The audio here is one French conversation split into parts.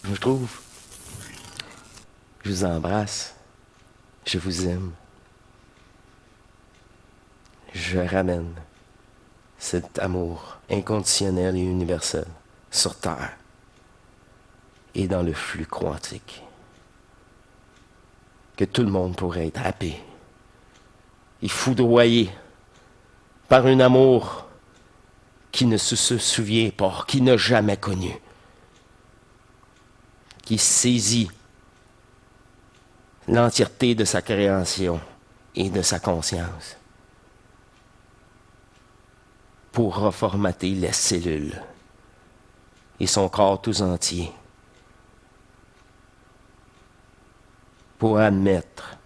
Je trouve, je vous embrasse, je vous aime. Je ramène cet amour inconditionnel et universel sur Terre et dans le flux quantique. Que tout le monde pourrait être happé et foudroyé par un amour qui ne se souvient pas, qui n'a jamais connu, qui saisit l'entièreté de sa création et de sa conscience pour reformater les cellules et son corps tout entier pour admettre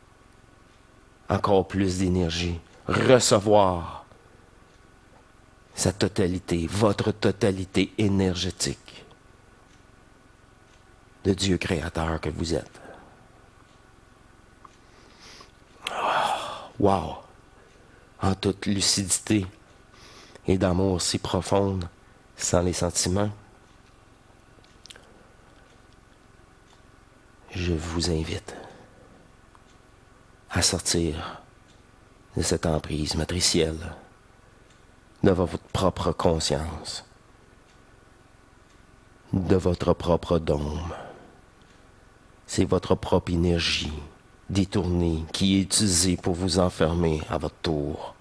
encore plus d'énergie, recevoir sa totalité, votre totalité énergétique de Dieu créateur que vous êtes. Wow! En toute lucidité et d'amour si profonde, sans les sentiments, je vous invite à sortir de cette emprise matricielle, de votre propre conscience, de votre propre dôme. C'est votre propre énergie détournée qui est utilisée pour vous enfermer à votre tour.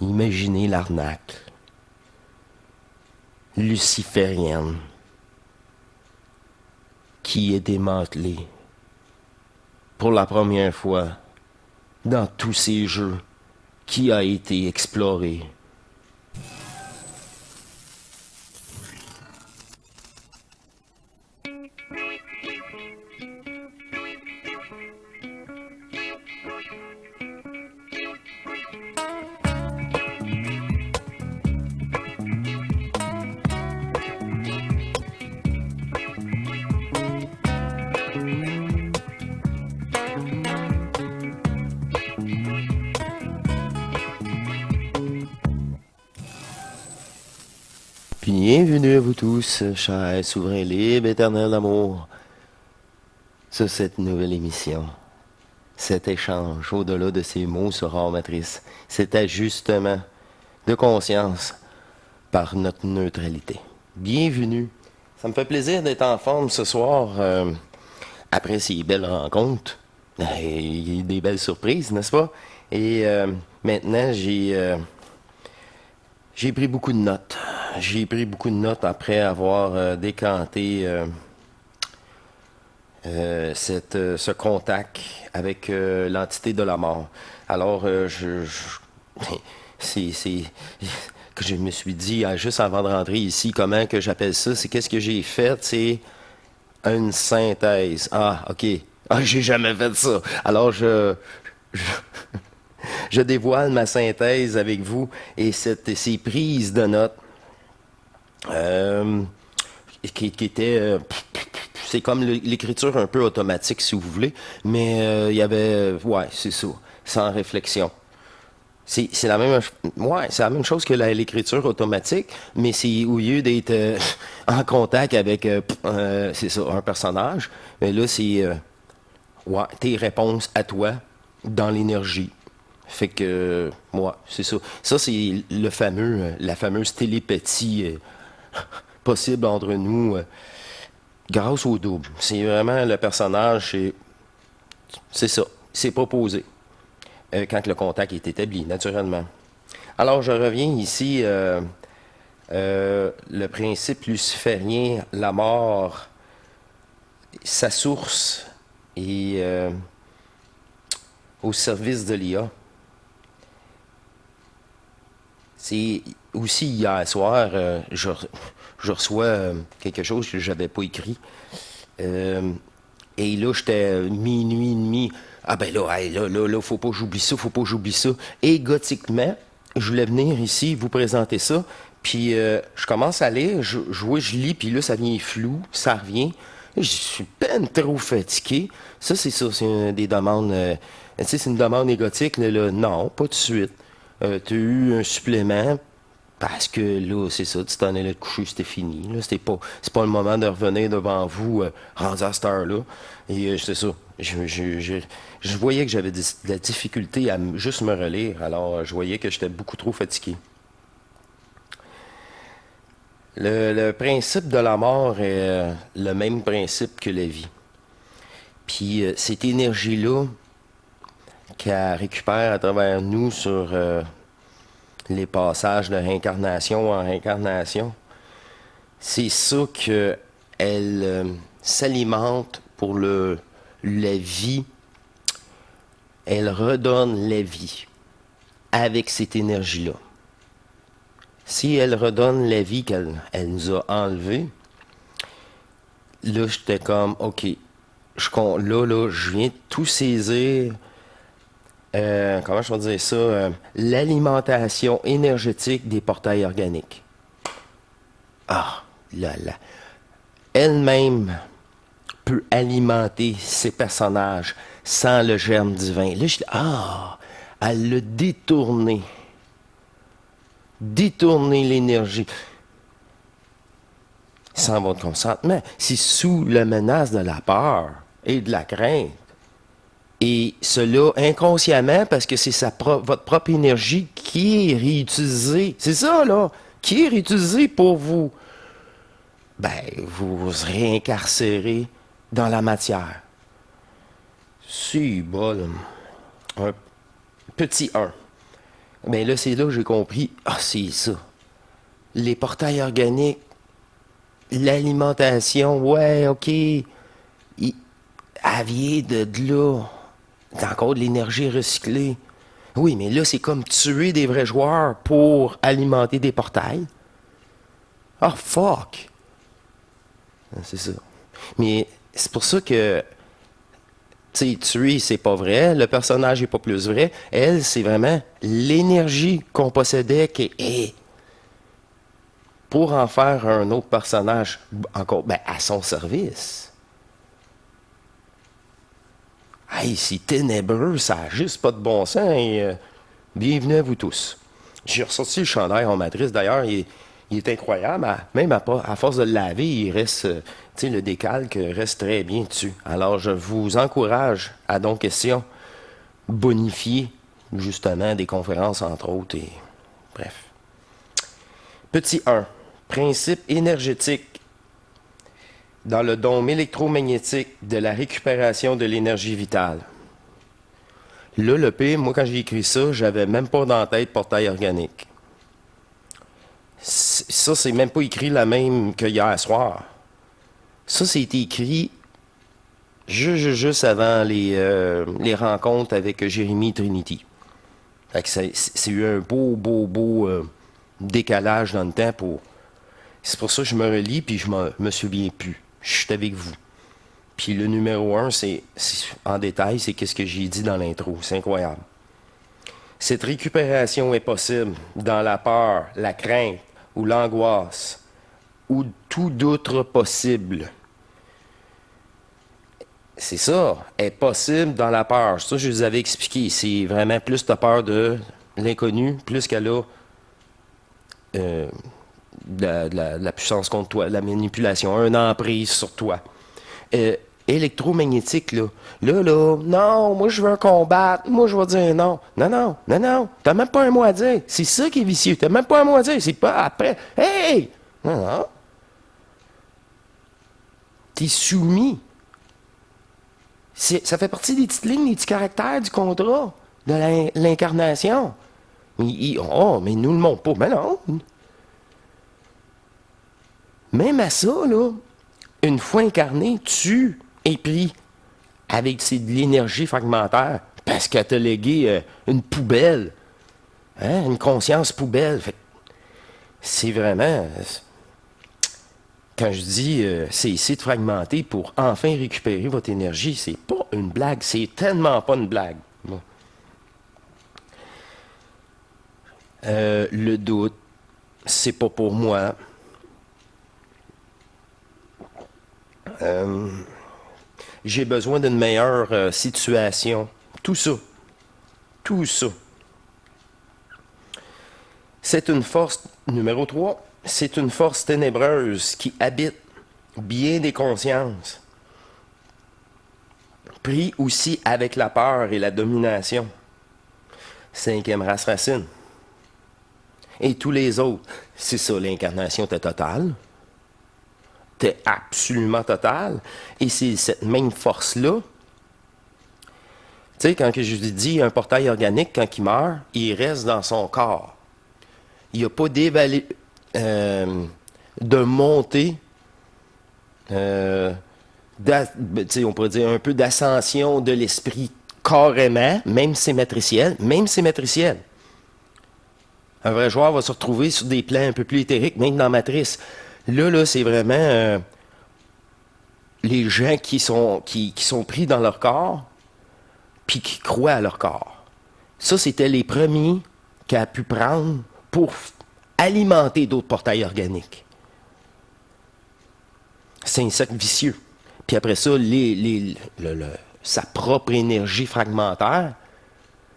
Imaginez l'arnaque luciférienne qui est démantelée pour la première fois dans tous ces jeux qui a été exploré. Bienvenue à vous tous, chers souverains libres, éternels d'amour, sur cette nouvelle émission. Cet échange au-delà de ces mots sur hors matrice, cet ajustement de conscience par notre neutralité. Bienvenue. Ça me fait plaisir d'être en forme ce soir après ces belles rencontres. Il y a eu des belles surprises, n'est-ce pas? Et maintenant, j'ai pris beaucoup de notes. J'ai pris beaucoup de notes après avoir décanté ce contact avec l'entité de la mort. Alors, c'est que je me suis dit, juste avant de rentrer ici, comment que j'appelle ça? C'est qu'est-ce que j'ai fait? C'est une synthèse. Ah, OK. Ah, j'ai jamais fait ça. Alors, je, je dévoile ma synthèse avec vous et ces prises de notes qui étaient... c'est comme l'écriture un peu automatique, si vous voulez, mais il y avait... ouais, c'est ça, sans réflexion. C'est la même, ouais, c'est la même chose que l'écriture automatique, mais c'est au lieu d'être en contact avec, c'est ça, un personnage, mais là, c'est ouais, tes réponses à toi dans l'énergie. Fait que, ouais, c'est ça. Ça, c'est la fameuse télépathie possible entre nous grâce au double. C'est vraiment le personnage, c'est ça, c'est proposé quand le contact est établi, naturellement. Alors, je reviens ici, le principe luciférien, la mort, sa source est au service de l'IA. C'est aussi hier soir, je reçois quelque chose que je n'avais pas écrit. Et là, j'étais minuit et demi. Ah ben là, hey, là, faut pas que j'oublie ça, faut pas que j'oublie ça. Égotiquement, je voulais venir ici vous présenter ça. Puis je commence à lire, je lis, puis là, ça devient flou, ça revient. Je suis peine trop fatigué. Ça, c'est ça, c'est des demandes... tu sais, c'est une demande égotique, là, non, pas tout de suite. Tu as eu un supplément, Parce que là, c'est ça, tu t'en allais te coucher, c'était fini. Là, c'est pas le moment de revenir devant vous, rendu à cette heure-là. Et c'est ça. Je voyais que j'avais de la difficulté à juste me relire. Alors, je voyais que j'étais beaucoup trop fatigué. Le principe de la mort est le même principe que la vie. Puis cette énergie-là qu'elle récupère à travers nous sur les passages de réincarnation en réincarnation, c'est ça qu'elle s'alimente pour la vie. Elle redonne la vie avec cette énergie-là. Si elle redonne la vie qu'elle nous a enlevée, là, j'étais comme, OK, je viens de tout saisir. Comment je vais dire ça? L'alimentation énergétique des portails organiques. Ah, là, là. Elle-même peut alimenter ses personnages sans le germe divin. Là, je dis, elle l'a détourné. Détourner l'énergie sans votre consentement. C'est sous la menace de la peur et de la crainte. Et cela inconsciemment, parce que c'est votre propre énergie qui est réutilisée. C'est ça, là. Qui est réutilisée pour vous. Vous réincarcérez dans la matière. C'est bon. Un petit 1. Mais là, c'est là que j'ai compris. C'est ça. Les portails organiques, l'alimentation, ouais, OK. Elle vient de là. C'est encore de l'énergie recyclée. Oui, mais là, c'est comme tuer des vrais joueurs pour alimenter des portails. Fuck! C'est ça. Mais c'est pour ça que, tu sais, tuer, c'est pas vrai. Le personnage est pas plus vrai. Elle, c'est vraiment l'énergie qu'on possédait qui est pour en faire un autre personnage encore à son service. Hey, c'est ténébreux, ça n'a juste pas de bon sens. Et, bienvenue à vous tous. J'ai ressorti le chandail en matrice. D'ailleurs, il est incroyable. Même à force de le laver, il reste, le décalque reste très bien dessus. Alors, je vous encourage à donc question bonifier justement des conférences, entre autres. Et bref. Petit 1. Principe énergétique dans le dôme électromagnétique de la récupération de l'énergie vitale. Là, le pire, moi, quand j'ai écrit ça, j'avais même pas dans la tête portail organique. Ça, c'est même pas écrit la même que hier soir. Ça, c'est écrit juste avant les rencontres avec Jérémy Trinity. Fait que c'est eu un beau décalage dans le temps pour... C'est pour ça que je me relis puis je me souviens plus. Je suis avec vous. Puis le numéro 1, c'est en détail, c'est qu'est-ce que j'ai dit dans l'intro. C'est incroyable. Cette récupération est possible dans la peur, la crainte ou l'angoisse ou tout d'autre possible. C'est ça, est possible dans la peur. Ça, je vous avais expliqué. C'est vraiment plus tu as peur de l'inconnu, plus qu'elle a de la puissance contre toi, de la manipulation, un emprise sur toi. Électromagnétique, là, non, moi je veux combattre, moi je vais dire non. Non, t'as même pas un mot à dire. C'est ça qui est vicieux, t'as même pas un mot à dire, c'est pas après. Hey! Non. T'es soumis. Ça fait partie des petites lignes, des petits caractères du contrat, de l'incarnation. Mais nous le montre pas. Mais non. Même à ça, là, une fois incarné, tu es pris avec de l'énergie fragmentaire parce qu'elle t'a légué une poubelle, une conscience poubelle. C'est vraiment... Quand je dis cessez de fragmenter pour enfin récupérer votre énergie, c'est pas une blague, c'est tellement pas une blague. Bon. Le doute, c'est pas pour moi. J'ai besoin d'une meilleure situation. Tout ça. C'est une force, numéro 3, c'est une force ténébreuse qui habite bien des consciences, pris aussi avec la peur et la domination. Cinquième race racine. Et tous les autres, c'est ça, l'incarnation était totale. T'es absolument totale. Et c'est cette même force-là. Tu sais, quand que je vous ai dit, un portail organique, quand il meurt, il reste dans son corps. Il n'y a pas de montée, on pourrait dire un peu d'ascension de l'esprit carrément, même si c'est matriciel, Un vrai joueur va se retrouver sur des plans un peu plus éthériques, même dans Matrice. Là, c'est vraiment les gens qui sont pris dans leur corps, puis qui croient à leur corps. Ça, c'était les premiers qu'il a pu prendre pour alimenter d'autres portails organiques. C'est un cercle vicieux. Puis après ça, sa propre énergie fragmentaire,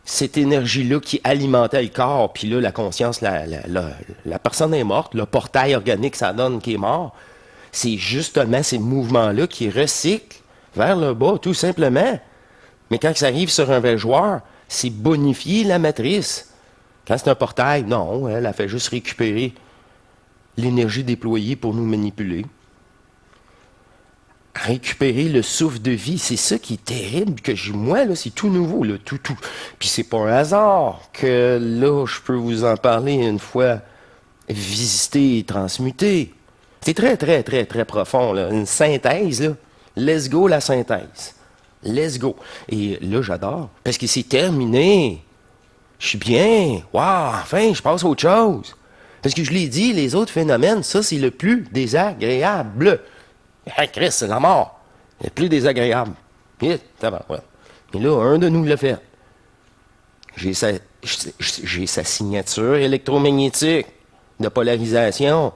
cette énergie-là qui alimentait le corps, puis là, la conscience, la personne est morte, le portail organique, ça donne qu'il est mort. C'est justement ces mouvements-là qui recyclent vers le bas, tout simplement. Mais quand ça arrive sur un vrai joueur, c'est bonifier la matrice. Quand c'est un portail, non, elle a fait juste récupérer l'énergie déployée pour nous manipuler. Récupérer le souffle de vie, c'est ça qui est terrible, moi, là, c'est tout nouveau, là, tout. Puis c'est pas un hasard que, là, je peux vous en parler une fois visité et transmuté. C'est très, très, très, très profond, là. Une synthèse, là. Let's go, la synthèse. Let's go. Et là, j'adore, parce que c'est terminé. Je suis bien. Waouh, enfin, je passe à autre chose. Parce que je l'ai dit, les autres phénomènes, ça, c'est le plus désagréable. Hey, Chris, c'est la mort. Le plus désagréable. Mais là, un de nous l'a fait. J'ai sa signature électromagnétique de polarisation.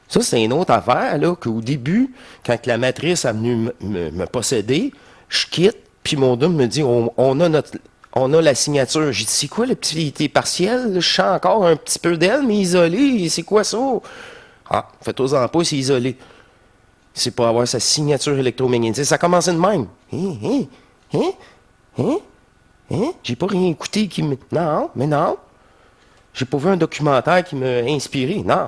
Ça, c'est une autre affaire, là, qu'au début, quand la matrice a venu me posséder, je quitte, puis mon dôme me dit, on a la signature. J'ai dit, c'est quoi l'activité partielle? Je sens encore un petit peu d'elle, mais isolée. C'est quoi ça? Ah, faites-en pas, c'est isolé. C'est pour avoir sa signature électromagnétique. Ça a commencé de même. J'ai pas rien écouté qui me... Non, mais non. J'ai pas vu un documentaire qui m'a inspiré. Non.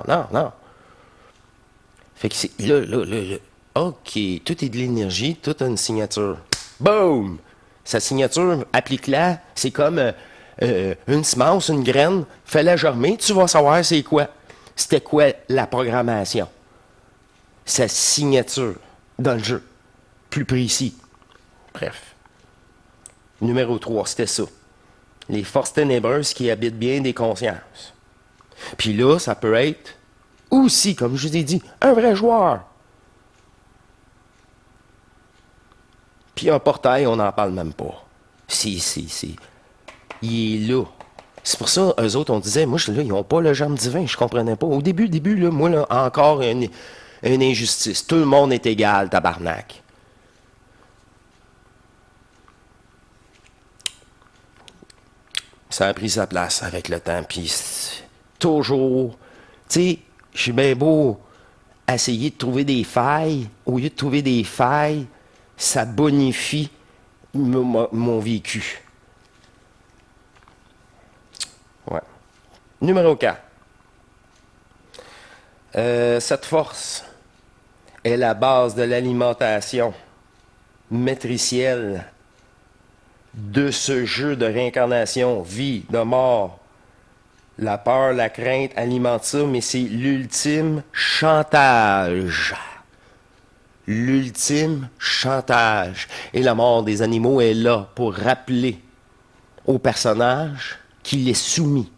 Fait que c'est... Là. OK, tout est de l'énergie, tout a une signature. Boom! Sa signature, applique-la. C'est comme une semence, une graine. Fais-la germer, tu vas savoir c'est quoi. C'était quoi la programmation? Sa signature dans le jeu. Plus précis. Bref. Numéro 3, c'était ça. Les forces ténébreuses qui habitent bien des consciences. Puis là, ça peut être aussi, comme je vous ai dit, un vrai joueur. Puis un portail, on n'en parle même pas. Il est là. C'est pour ça, eux autres, on disait, moi, là, ils n'ont pas le germe divin, je comprenais pas. Au début, là, moi, là, encore une injustice. Tout le monde est égal, tabarnak. Ça a pris sa place avec le temps, puis toujours, tu sais, je suis bien beau essayer de trouver des failles. Au lieu de trouver des failles, ça bonifie mon vécu. Ouais. Numéro 4. Cette force est la base de l'alimentation matricielle de ce jeu de réincarnation, vie, de mort. La peur, la crainte alimente ça, mais c'est l'ultime chantage. L'ultime chantage. Et la mort des animaux est là pour rappeler au personnage qu'il est soumis.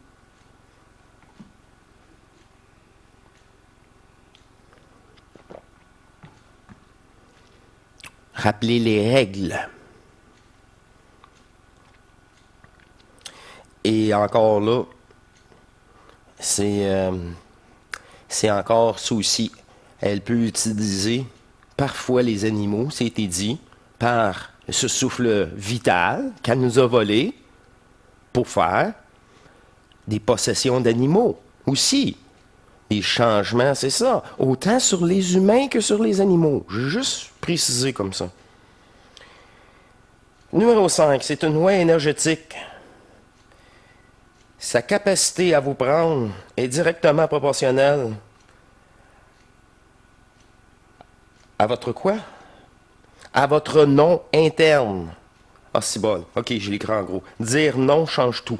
Rappeler les règles. Et encore là, c'est encore ça aussi. Elle peut utiliser parfois les animaux, c'était dit, par ce souffle vital qu'elle nous a volé pour faire des possessions d'animaux aussi. Des changements, c'est ça. Autant sur les humains que sur les animaux. J'ai juste précisé comme ça. Numéro 5, c'est une loi énergétique. Sa capacité à vous prendre est directement proportionnelle à votre quoi? À votre non interne. Ah, c'est bon. OK, j'ai l'écran en gros. Dire non change tout.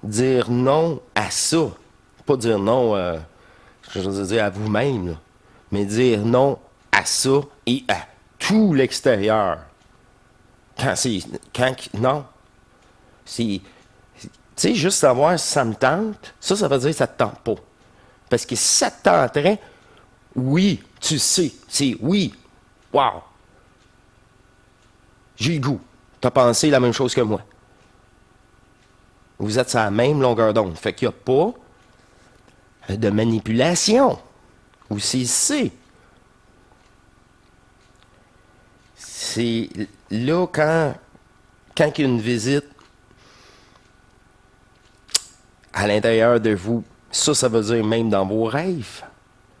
Dire non à ça. Pas dire non, je veux dire à vous-même, là. Mais dire non à ça et à tout l'extérieur. Non. Tu sais, juste savoir si ça me tente, ça veut dire que ça te tente pas. Parce que si ça te tenterait, oui, tu sais, c'est oui. Wow. J'ai le goût. T'as pensé la même chose que moi. Vous êtes sur la même longueur d'onde. Fait qu'il n'y a pas de manipulation. Vous saisissez. C'est là quand il y a une visite à l'intérieur de vous, ça veut dire même dans vos rêves.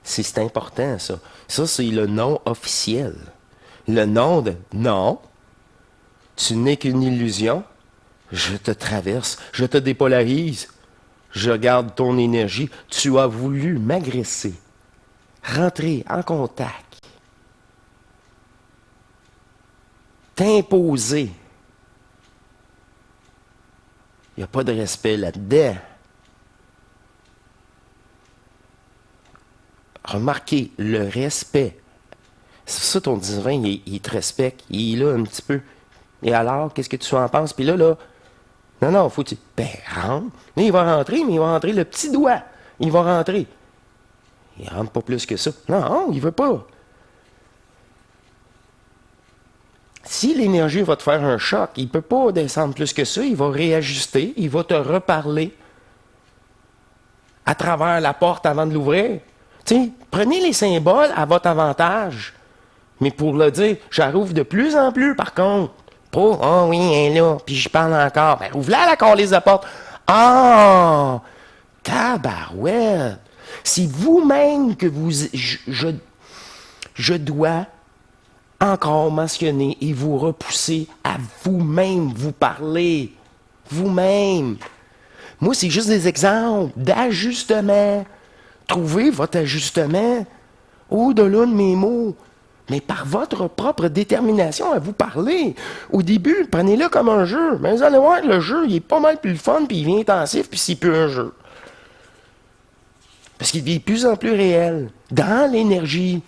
C'est important, ça. Ça, c'est le nom officiel. Le nom de non, tu n'es qu'une illusion. Je te traverse, je te dépolarise. Je garde ton énergie. Tu as voulu m'agresser. Rentrer en contact. T'imposer. Il n'y a pas de respect là-dedans. Remarquez, le respect. C'est ça ton divin, il te respecte. Il est là un petit peu. Et alors, qu'est-ce que tu en penses? Puis là, non, faut que tu... Ben, rentre. Mais il va rentrer, le petit doigt. Il va rentrer. Il rentre pas plus que ça. Non, il veut pas. Si l'énergie va te faire un choc, il peut pas descendre plus que ça. Il va réajuster. Il va te reparler à travers la porte avant de l'ouvrir. Tu sais, prenez les symboles à votre avantage. Mais pour le dire, j'arrive de plus en plus, par contre. Pas, oh oui, elle est là, puis je parle encore. Ben, ouvre-la, la corde les apportes. Ah! Tabarouette! C'est vous-même que je dois encore mentionner et vous repousser à vous-même vous parler. Vous-même. Moi, c'est juste des exemples d'ajustement. Trouvez votre ajustement au-delà de mes mots, mais par votre propre détermination à vous parler. Au début, prenez-le comme un jeu. Mais vous allez voir, le jeu, il est pas mal plus le fun, puis il devient intensif, puis c'est plus un jeu. Parce qu'il devient de plus en plus réel, dans l'énergie.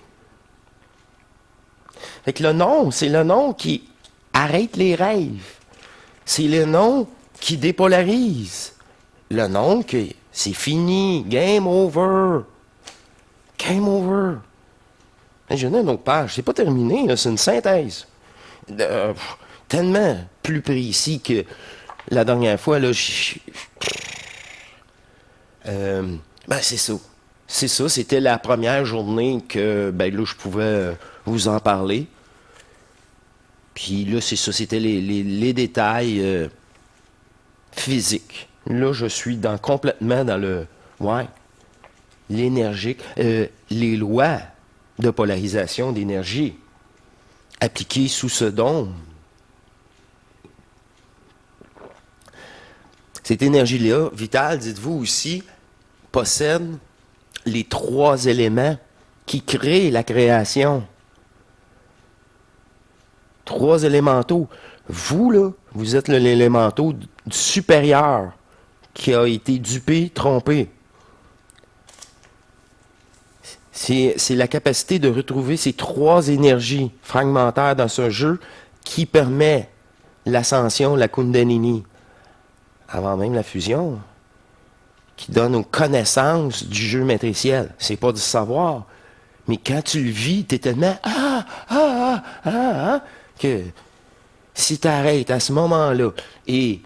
Fait que le nom, c'est le nom qui arrête les rêves. C'est le nom qui dépolarise. Le nom qui... C'est fini. Game over. Game over. J'ai une autre page. C'est pas terminé, là. C'est une synthèse. Tellement plus précis que la dernière fois, là. Ben, c'est ça. C'est ça. C'était la première journée que, ben, là, je pouvais vous en parler. Puis là, c'est ça. C'était les détails physiques. Là, je suis complètement dans le... Ouais. L'énergique. Les lois de polarisation d'énergie appliquées sous ce dôme. Cette énergie-là, vitale, dites-vous aussi, possède les 3 éléments qui créent la création. 3 élémentaux. Vous, là, vous êtes l'élémentaux supérieur qui a été dupé, trompé. C'est la capacité de retrouver ces 3 énergies fragmentaires dans ce jeu qui permet l'ascension, la Kundalini, avant même la fusion, qui donne aux connaissances du jeu matriciel. C'est pas du savoir, mais quand tu le vis, tu es tellement que si tu arrêtes à ce moment-là et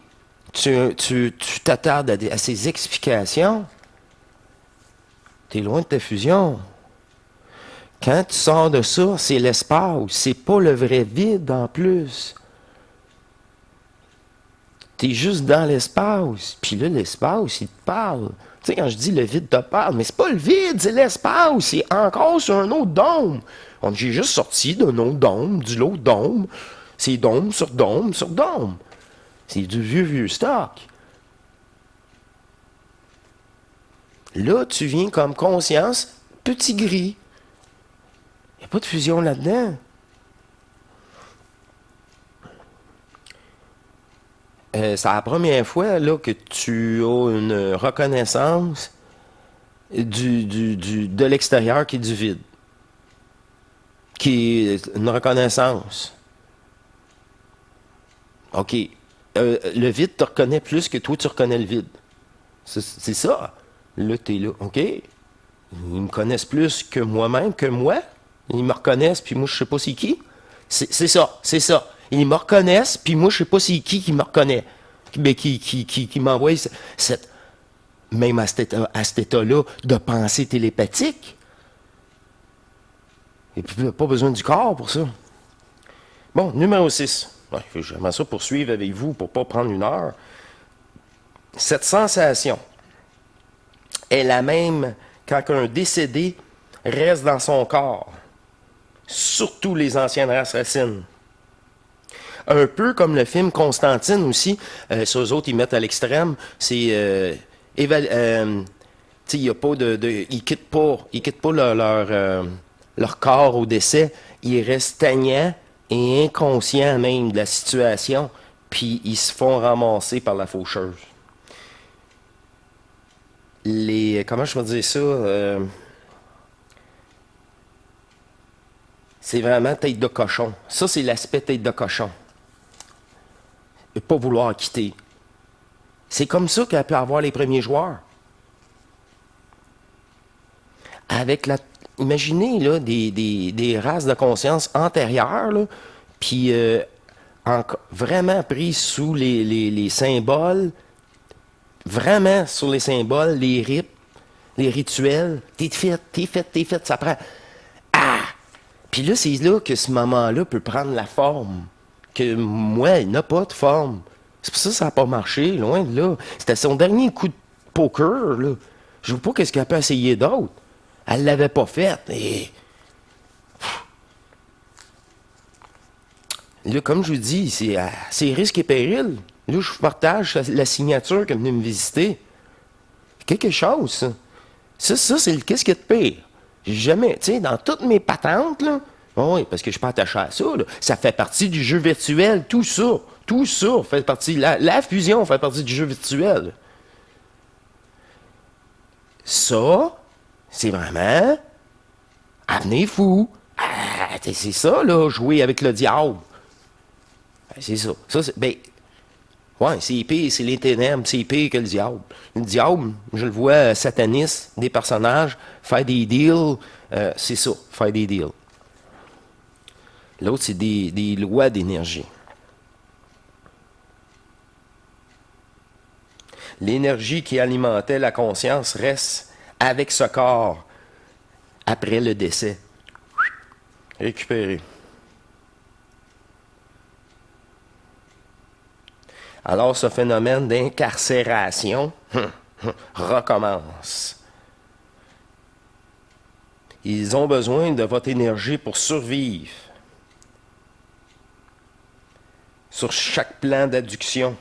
tu t'attardes à ces explications, tu es loin de ta fusion. Quand tu sors de ça, c'est l'espace, c'est pas le vrai vide en plus. T'es juste dans l'espace. Puis là, l'espace, il te parle. Tu sais, quand je dis le vide te parle, mais c'est pas le vide, c'est l'espace. C'est encore sur un autre dôme. J'ai juste sorti d'un autre dôme, du l'autre dôme. C'est dôme sur dôme sur dôme. C'est du vieux stock. Là, tu viens comme conscience, petit gris. Il n'y a pas de fusion là-dedans. C'est la première fois là, que tu as une reconnaissance de l'extérieur qui est du vide. Qui est une reconnaissance. OK. Le vide te reconnaît plus que toi, tu reconnais le vide. C'est ça. Là, t'es là. OK. Ils me connaissent plus que moi-même, que moi. Ils me reconnaissent, puis moi, je sais pas c'est qui. C'est ça. C'est ça. Ils me reconnaissent, puis moi, je sais pas c'est qui me reconnaît. Mais qui m'envoie cette, même à cet état-là de pensée télépathique. Et puis, pas besoin du corps pour ça. Bon, numéro 6. Ouais, j'aimerais ça poursuivre avec vous pour pas prendre une heure. Cette sensation est la même quand un décédé reste dans son corps. Surtout les anciennes races racines. Un peu comme le film Constantine aussi, sur eux autres, ils mettent à l'extrême, c'est... tu sais, il y a pas ils quittent pas leur corps au décès, ils restent stagnants et inconscients même de la situation, puis ils se font ramasser par la faucheuse. Comment je vais dire ça? C'est vraiment tête de cochon. Ça, c'est l'aspect tête de cochon. Et pas vouloir quitter. C'est comme ça qu'elle peut avoir les premiers joueurs. Avec imaginez là, des races de conscience antérieures, là, puis vraiment prises sous les symboles, vraiment sur les symboles, les rites, les rituels. T'es fait, ça prend. Ah! Puis là, c'est là que ce moment-là peut prendre la forme. Que moi, il n'a pas de forme. C'est pour ça que ça n'a pas marché, loin de là. C'était son dernier coup de poker, là. Je ne vois pas qu'est-ce qu'elle peut essayer d'autre. Elle l'avait pas fait. Et... Là, comme je vous dis, c'est risque et péril. Là, je vous partage la signature qu'elle est venue me visiter. Quelque chose, ça. Ça, c'est qu'est-ce qu'il y a de pire. J'ai jamais, tu sais, dans toutes mes patentes, là, oui, parce que je suis pas attaché à ça, là, ça fait partie du jeu virtuel, tout ça fait partie, la fusion fait partie du jeu virtuel. Ça, c'est vraiment, avenez fou. Ah, c'est ça, là, jouer avec le diable. Ben, c'est ça. Ben, ouais, c'est pire, c'est les ténèbres, c'est pire que le diable. Le diable, je le vois sataniste, des personnages, faire des deals, c'est ça, faire des deals. L'autre, c'est des lois d'énergie. L'énergie qui alimentait la conscience reste avec ce corps après le décès. Récupéré. Alors ce phénomène d'incarcération recommence. Ils ont besoin de votre énergie pour survivre. Sur chaque plan d'adduction,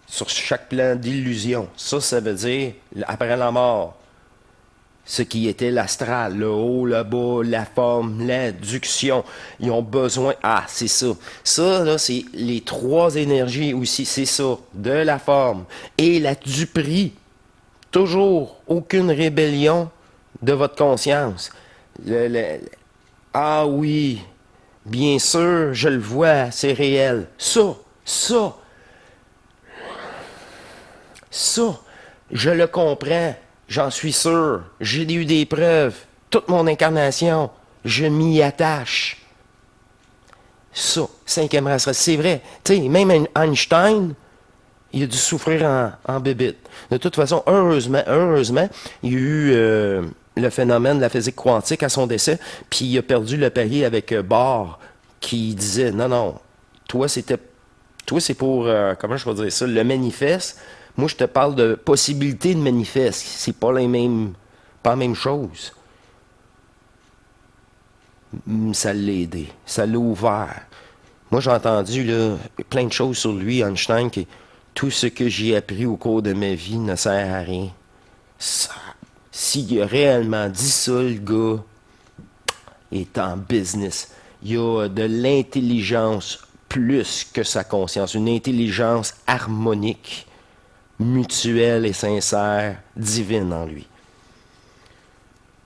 sur chaque plan d'illusion. Ça veut dire, après la mort, ce qui était l'astral, le haut, le bas, la forme, l'adduction. Ils ont besoin... Ah, c'est ça. Ça, là, c'est les trois énergies aussi. C'est ça. De la forme et la du prix. Toujours aucune rébellion de votre conscience. Ah oui, bien sûr, je le vois, c'est réel. Ça, je le comprends. J'en suis sûr. J'ai eu des preuves. Toute mon incarnation, je m'y attache. Ça, cinquième race, c'est vrai. Tu sais, même Einstein, il a dû souffrir en bébite. De toute façon, heureusement, il y a eu le phénomène de la physique quantique à son décès, puis il a perdu le pari avec Bohr, qui disait, non, toi, c'était Toi, c'est pour, comment je vais dire ça, le manifeste. Moi, je te parle de possibilité de manifeste. C'est pas pas la même chose. Ça l'a aidé. Ça l'a ouvert. Moi, j'ai entendu là, plein de choses sur lui, Einstein, que tout ce que j'ai appris au cours de ma vie ne sert à rien. Ça, s'il a réellement dit ça, le gars est en business. Il a de l'intelligence plus que sa conscience, une intelligence harmonique, mutuelle et sincère, divine en lui.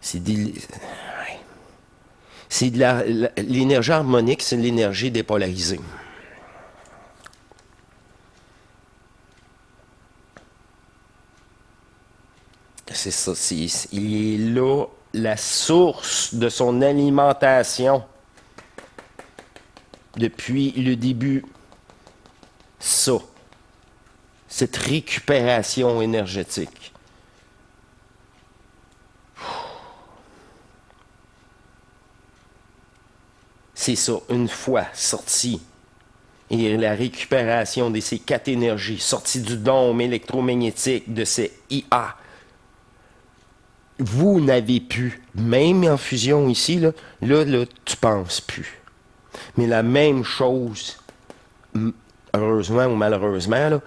C'est des, c'est de l'énergie harmonique, c'est l'énergie dépolarisée. C'est ça, il est là, la source de son alimentation depuis le début. Ça, cette récupération énergétique. C'est ça, une fois sorti, et la récupération de ces quatre énergies, sorties du dôme électromagnétique, de ces IA, vous n'avez plus, même en fusion ici, là, tu penses plus. Mais la même chose, heureusement ou malheureusement, là,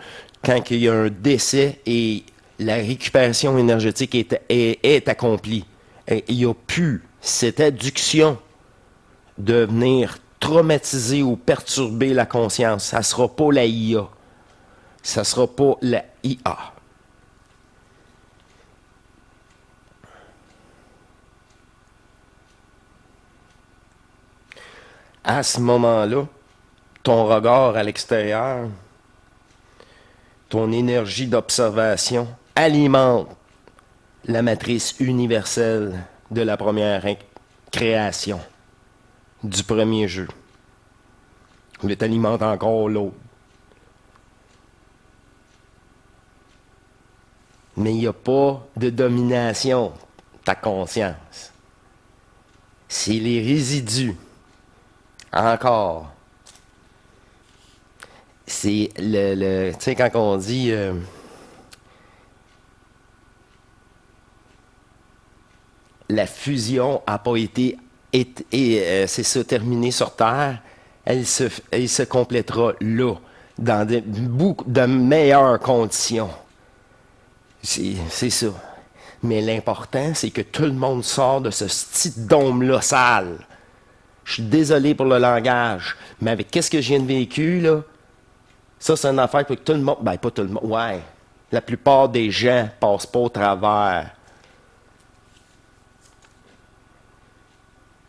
quand il y a un décès et la récupération énergétique est accomplie, il n'y a plus cette adduction de venir traumatiser ou perturber la conscience. Ça ne sera pas la IA. Ça ne sera pas la IA. À ce moment-là, ton regard à l'extérieur, ton énergie d'observation alimente la matrice universelle de la première création, du premier jeu. Mais t'alimente encore l'autre. Mais il n'y a pas de domination, ta conscience. C'est les résidus. Encore. C'est tu sais, quand on dit la fusion n'a pas été, c'est ça, terminée sur Terre, elle se complétera là, dans beaucoup de meilleures conditions. C'est ça. Mais l'important, c'est que tout le monde sort de ce petit dôme-là sale. Je suis désolé pour le langage, mais avec qu'est-ce que je viens de vécu, là, ça, c'est une affaire pour que tout le monde... Ben, pas tout le monde, ouais. La plupart des gens passent pas au travers.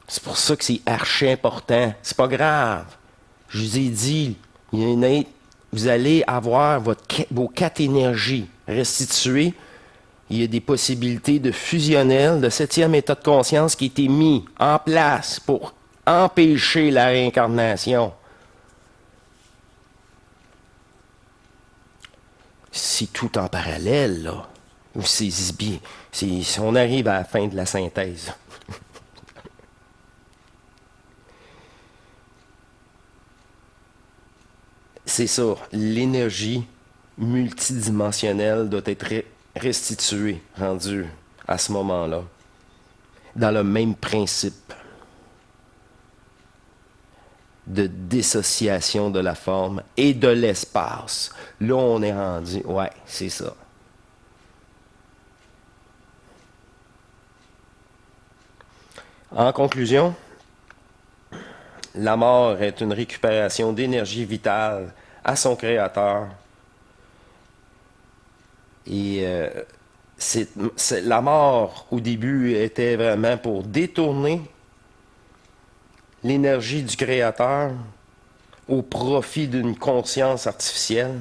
C'est pour ça que c'est archi important. C'est pas grave. Je vous ai dit, vous allez avoir vos quatre énergies restituées. Il y a des possibilités de fusionnel, de septième état de conscience qui a été mis en place pour empêcher la réincarnation. C'est tout en parallèle, là. C'est bien. On arrive à la fin de la synthèse. C'est ça. L'énergie multidimensionnelle doit être restituée, rendue à ce moment-là, dans le même principe de dissociation de la forme et de l'espace. Là, on est rendu, ouais, c'est ça. En conclusion, la mort est une récupération d'énergie vitale à son créateur. Et la mort, au début, était vraiment pour détourner l'énergie du créateur au profit d'une conscience artificielle.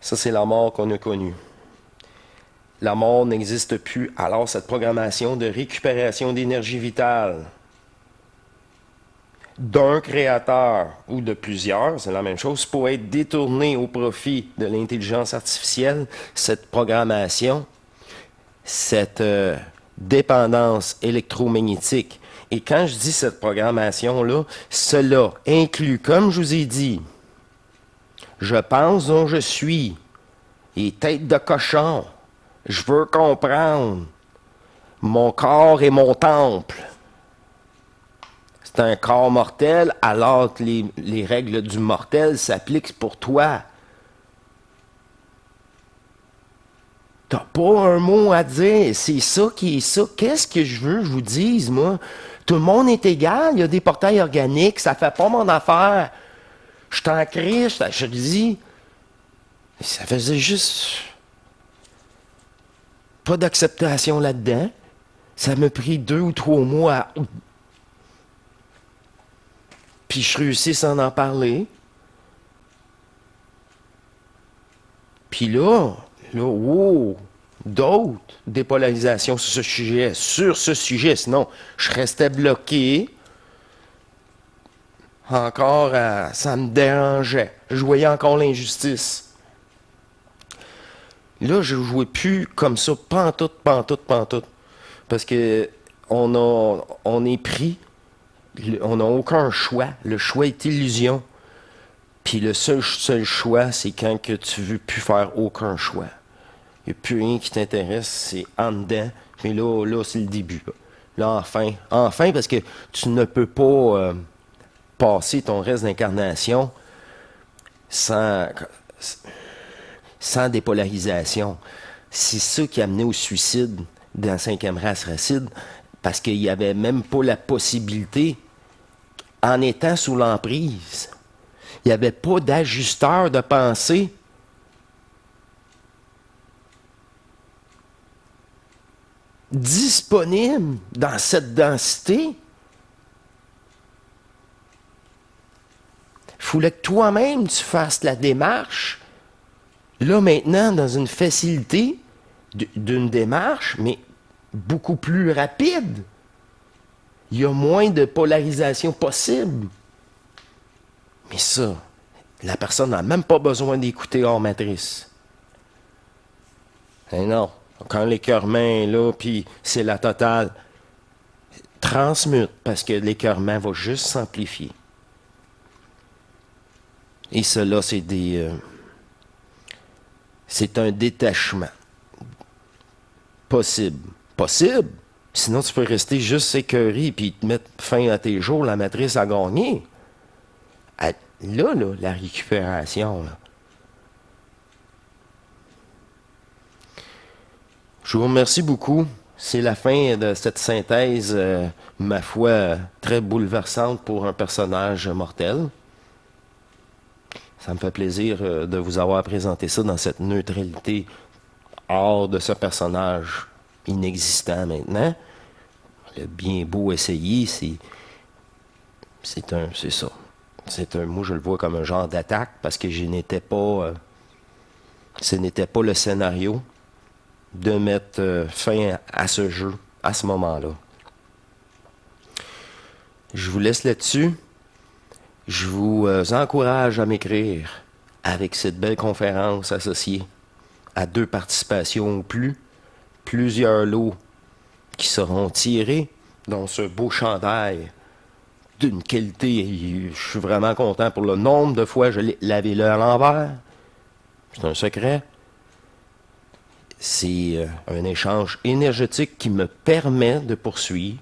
Ça, c'est la mort qu'on a connue. La mort n'existe plus, alors cette programmation de récupération d'énergie vitale d'un créateur ou de plusieurs, c'est la même chose, pour être détournée au profit de l'intelligence artificielle, cette programmation, cette dépendance électromagnétique. Et quand je dis cette programmation-là, cela inclut, comme je vous ai dit, Je pense dont je suis. Et tête de cochon. Je veux comprendre. Mon corps est mon temple. C'est un corps mortel, alors que les règles du mortel s'appliquent pour toi. T'as pas un mot à dire. C'est ça qui est ça. Qu'est-ce que je veux que je vous dise, moi? Tout le monde est égal. Il y a des portails organiques. Ça fait pas mon affaire. Je t'en crie, je te dis. Ça faisait juste pas d'acceptation là-dedans. Ça m'a pris 2 ou 3 mois à... Puis je réussis sans en parler. Puis là, wow, d'autres dépolarisations sur ce sujet. Sinon, je restais bloqué. Encore, ça me dérangeait. Je voyais encore l'injustice. Là, je ne jouais plus comme ça, pantoute. Parce que on est pris, on n'a aucun choix. Le choix est illusion. Puis le seul choix, c'est quand que tu veux plus faire aucun choix. Il n'y a plus rien qui t'intéresse, c'est en dedans. Mais là c'est le début. Là, enfin, parce que tu ne peux pas passer ton reste d'incarnation sans dépolarisation. C'est ça qui a amené au suicide dans la 5e race racide, parce qu'il n'y avait même pas la possibilité, en étant sous l'emprise, il n'y avait pas d'ajusteur de pensée. Disponible dans cette densité. Il fallait que toi-même tu fasses la démarche. Là, maintenant, dans une facilité d'une démarche, mais beaucoup plus rapide. Il y a moins de polarisation possible. Mais ça, la personne n'a même pas besoin d'écouter hors matrice. Eh non, quand l'écœurement est là, puis c'est la totale, transmute, parce que l'écœurement va juste s'amplifier. Et cela, c'est un détachement. Possible. Possible. Sinon, tu peux rester juste écœuré puis te mettre fin à tes jours, la matrice a gagné. Là, la récupération, là. Je vous remercie beaucoup. C'est la fin de cette synthèse, ma foi, très bouleversante pour un personnage mortel. Ça me fait plaisir de vous avoir présenté ça dans cette neutralité hors de ce personnage inexistant maintenant. Le bien beau essayer, c'est ça. Moi, je le vois comme un genre d'attaque parce que ce n'était pas le scénario de mettre fin à ce jeu à ce moment-là. Je vous laisse là-dessus. Je vous encourage à m'écrire avec cette belle conférence associée à 2 participations ou plus, plusieurs lots qui seront tirés dans ce beau chandail d'une qualité. Je suis vraiment content pour le nombre de fois que je l'ai lavé à l'envers. C'est un secret. C'est un échange énergétique qui me permet de poursuivre,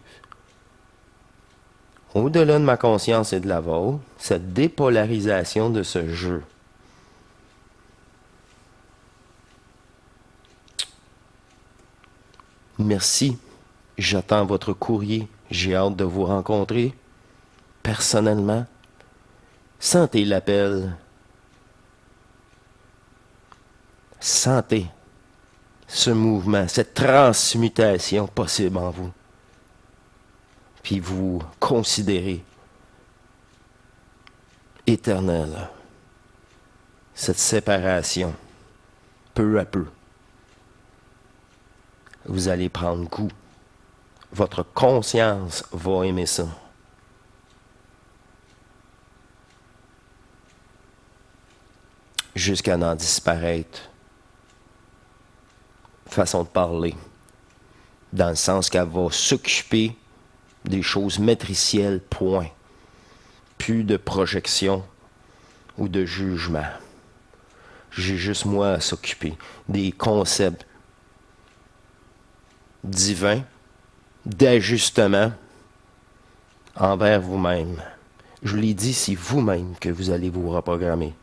au-delà de ma conscience et de la vôtre, cette dépolarisation de ce jeu. Merci. J'attends votre courrier. J'ai hâte de vous rencontrer personnellement. Sentez l'appel. Sentez ce mouvement, cette transmutation possible en vous. Puis vous considérez éternelle cette séparation, peu à peu. Vous allez prendre goût. Votre conscience va aimer ça. Jusqu'à n'en disparaître. Façon de parler. Dans le sens qu'elle va s'occuper des choses matricielles, point. Plus de projection ou de jugement. J'ai juste moi à s'occuper des concepts divins d'ajustement envers vous-même. Je vous l'ai dit, c'est vous-même que vous allez vous reprogrammer.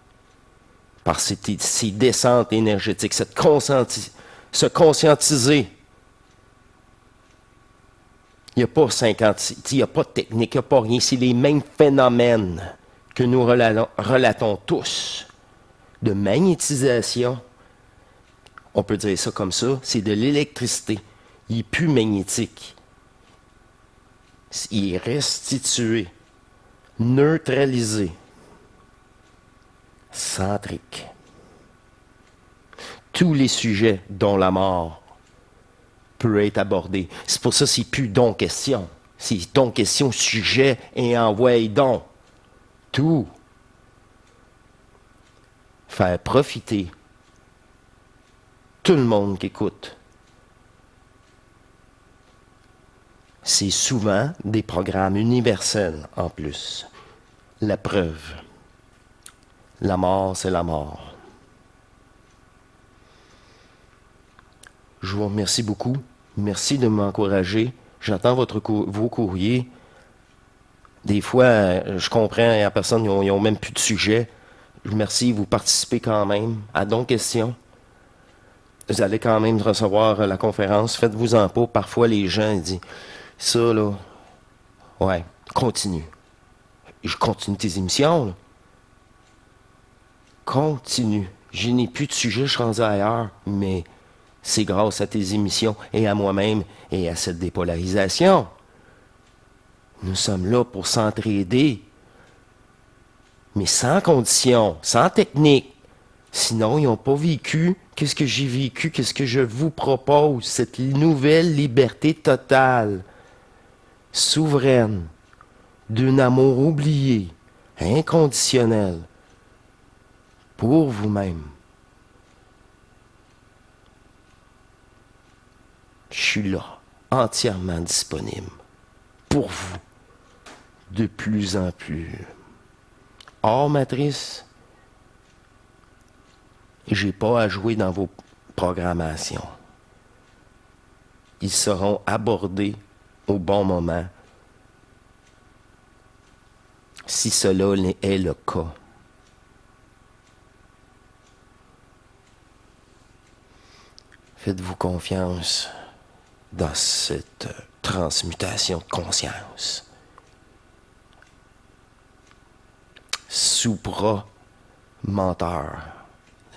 Par ces descentes énergétiques, se conscientiser. Il n'y a pas 50, il n'y a pas de technique, il n'y a pas rien. C'est les mêmes phénomènes que nous relatons tous. De magnétisation, on peut dire ça comme ça, c'est de l'électricité. Il n'est plus magnétique. Il est restitué, neutralisé, centrique. Tous les sujets dont la mort peut être abordée. C'est pour ça que c'est plus don question. C'est don question, sujet et envoie don. Tout. Faire profiter tout le monde qui écoute. C'est souvent des programmes universels en plus. La preuve. La mort, c'est la mort. Je vous remercie beaucoup. Merci de m'encourager. J'attends vos courriers. Des fois, je comprends, il y a personne, ils n'ont même plus de sujet. Merci, vous participez quand même à Don Questions. Vous allez quand même recevoir la conférence. Faites-vous-en pas. Parfois, les gens disent, ça, là, ouais, continue. Je continue tes émissions, là. Continue. Je n'ai plus de sujet, je suis rendu ailleurs, mais c'est grâce à tes émissions et à moi-même et à cette dépolarisation. Nous sommes là pour s'entraider, mais sans condition, sans technique. Sinon, ils n'ont pas vécu. Qu'est-ce que j'ai vécu? Qu'est-ce que je vous propose? Cette nouvelle liberté totale, souveraine, d'un amour oublié, inconditionnel, pour vous-même. Je suis là, entièrement disponible, pour vous, de plus en plus. Hors matrice, j'ai pas à jouer dans vos programmations. Ils seront abordés au bon moment, si cela est le cas. Faites-vous confiance dans cette transmutation de conscience. Supra-menteur.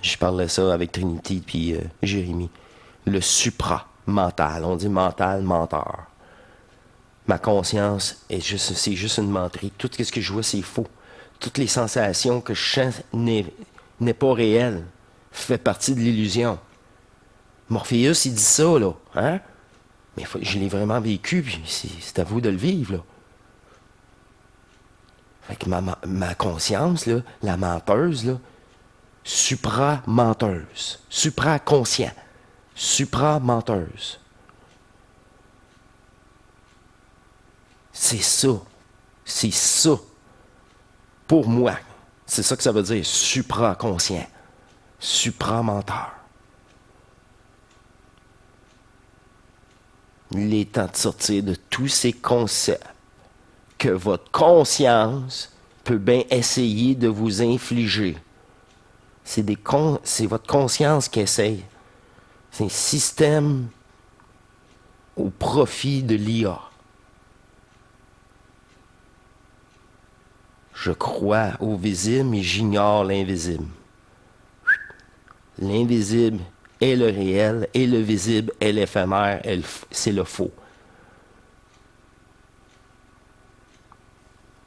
Je parlais ça avec Trinity puis Jérémie. Le supra-mental. On dit mental, menteur. Ma conscience, c'est juste une menterie. Tout ce que je vois, c'est faux. Toutes les sensations que je sens n'est pas réelles. Fait partie de l'illusion. Morpheus, il dit ça, là. Hein? Mais je l'ai vraiment vécu, puis c'est à vous de le vivre, là. Fait que ma conscience, là, la menteuse, là, supra-menteuse, supra-conscient, supra-menteuse. C'est ça, pour moi. C'est ça que ça veut dire, supra-conscient, supra-menteur. Il est temps de sortir de tous ces concepts que votre conscience peut bien essayer de vous infliger. C'est votre conscience qui essaye. C'est un système au profit de l'IA. Je crois au visible, mais j'ignore l'invisible. L'invisible est le réel, et le visible est l'éphémère, c'est le faux.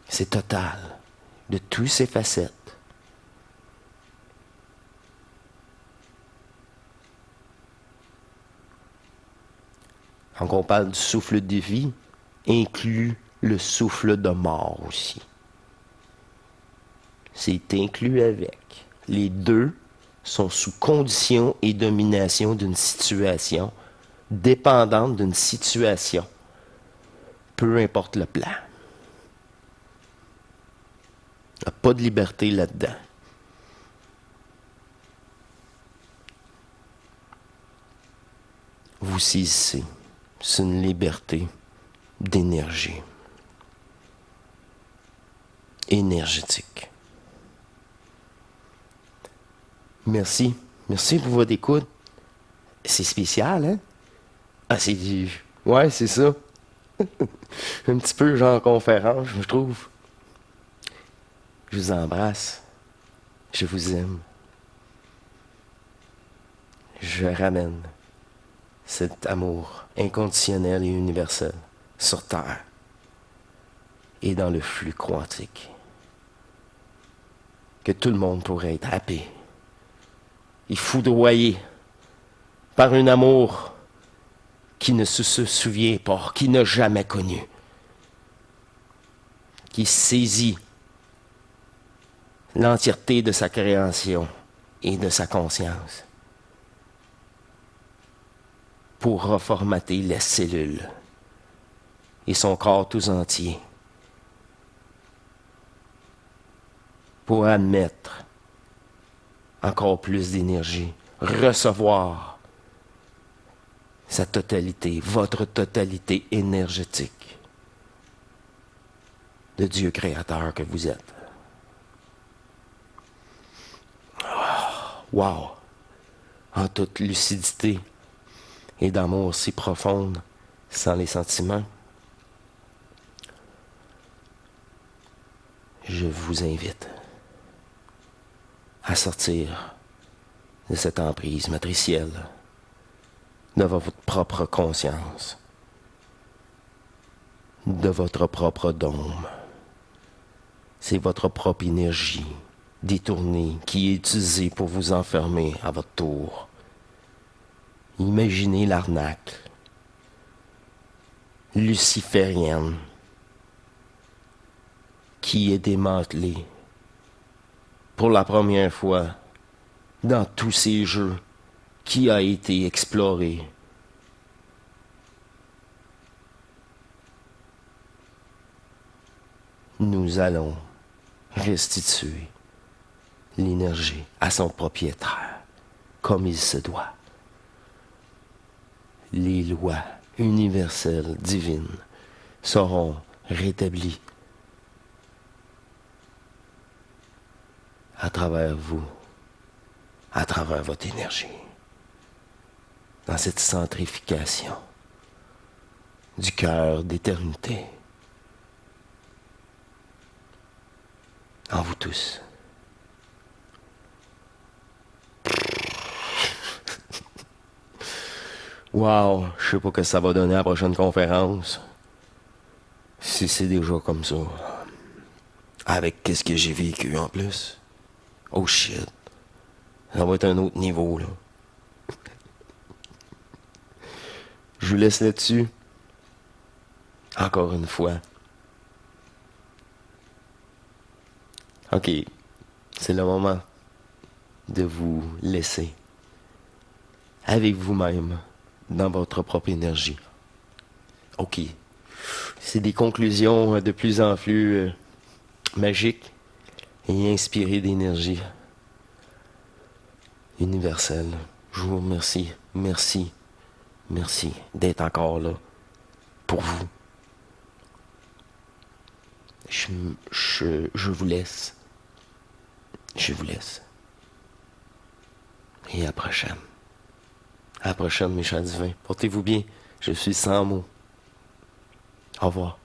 C'est total, de toutes ses facettes. Quand on parle du souffle de vie, inclut le souffle de mort aussi. C'est inclus avec. Les deux sont sous condition et domination d'une situation, dépendante d'une situation, peu importe le plan. Il n'y a pas de liberté là-dedans. vous saisissez. C'est une liberté d'énergie. Énergétique. Merci. Merci pour votre écoute. C'est spécial, hein? Ah, c'est du... Ouais, c'est ça. Un petit peu genre conférence, je trouve. Je vous embrasse. Je vous aime. Je ramène cet amour inconditionnel et universel sur Terre et dans le flux quantique. Que tout le monde pourrait être happé et foudroyé par un amour qui ne se souvient pas, qui n'a jamais connu, qui saisit l'entièreté de sa création et de sa conscience pour reformater les cellules et son corps tout entier pour admettre encore plus d'énergie, recevoir sa totalité, votre totalité énergétique de Dieu créateur que vous êtes. Wow! En toute lucidité et d'amour si profonde, sans les sentiments, je vous invite à sortir de cette emprise matricielle de votre propre conscience, de votre propre dôme. C'est votre propre énergie détournée qui est utilisée pour vous enfermer à votre tour. Imaginez l'arnaque luciférienne qui est démantelée pour la première fois dans tous ces jeux qui a été exploré. Nous allons restituer l'énergie à son propriétaire, comme il se doit. Les lois universelles divines seront rétablies à travers vous, à travers votre énergie, dans cette centrification du cœur d'éternité en vous tous. Wow, je sais pas ce que ça va donner à la prochaine conférence. Si c'est déjà comme ça. Avec qu'est-ce que j'ai vécu en plus. Oh shit. Ça va être un autre niveau, là. Je vous laisse là-dessus. Encore une fois. Ok. C'est le moment de vous laisser avec vous-même dans votre propre énergie. Ok. C'est des conclusions de plus en plus magiques et inspirées d'énergie universelle. Je vous remercie. Merci. Merci d'être encore là pour vous. Je vous laisse. Je vous laisse. Et à la prochaine. À la prochaine, mes chers divins. Portez-vous bien. Je suis sans mots. Au revoir.